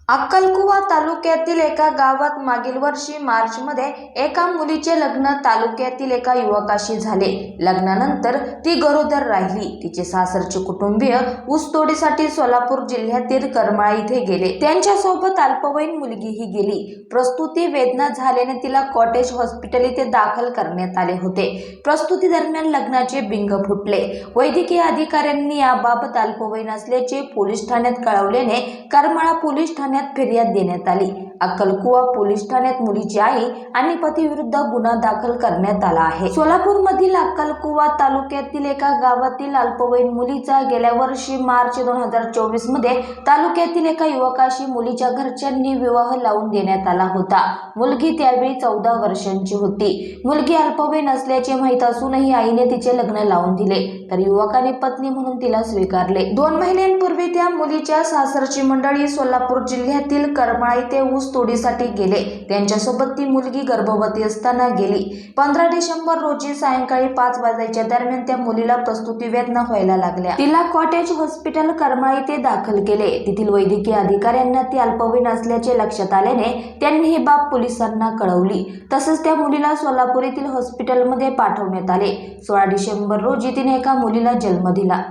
अक्कलकुवा तालुक्यातील एका गावात मागील वर्षी मार्चमध्ये एका मुलीचे लग्न तालुक्यातील एका युवकाशी झाले। लग्नानंतर ती गरोदर राहिली। तिचे सासरचे कुटुंबीय ऊसतोडीसाठी सोलापूर जिल्ह्यातील करमाळा इथे गेले। त्यांच्यासोबत अल्पवयीन मुलगीही गेली। प्रसूती वेदना झाल्याने तिला कॉटेज हॉस्पिटल इथे दाखल करण्यात आले होते। प्रसूती दरम्यान लग्नाचे बिंग फुटले। वैद्यकीय अधिकाऱ्यांनी याबाबत अल्पवयीन असल्याचे पोलीस ठाण्यात कळवल्याने करमाळा पोलीस ठाण्यात फिर्याद देण्यात आली। अक्कलकुवा पोलीस ठाण्यात मुलीची आई आणि पतीविरुद्ध गुन्हा दाखल करण्यात आला आहे। सोलापूर मधील अक्कलकुवा तालुक्यातील एका गावातील अल्पवयीन मुलीचा गेल्या वर्षी मार्च 2024 मध्ये तालुक्यातील एका युवकाशी मुलीच्या घरच्यांनी विवाह लावून देण्यात आला होता। मुलगी त्यावेळी 14 वर्षांची होती। मुलगी अल्पवयीन असल्याचे माहीत असूनही आईने तिचे लग्न लावून दिले, तर युवकाने पत्नी म्हणून तिला स्वीकारले। 2 महिन्यांपूर्वी त्या मुलीच्या सासरची मंडळी सोलापूर जिल्ह्यातील करमाळा येथे ऊस तोडीसाठी गेले। त्यांच्यासोबत ती मुलगी गर्भवती असताना गेली। 15 डिसेंबर रोजी सायंकाळी 5 वाजेच्या दरम्यान त्या मुलीला प्रसूती वेदना व्हायला लागल्या। तिला कॉटेज हॉस्पिटल करमाळा येथे दाखल केले। तेथील वैद्यकीय अधिकाऱ्यांना ती अल्पवयीन असल्याचे लक्षात आल्याने त्यांनी ही बाब पोलिसांना कळवली। तसंच त्या मुलीला सोलापूर येथील हॉस्पिटलमध्ये पाठवण्यात आले। 16 डिसेंबर रोजी तिने एका मुलीला जन्म दिला।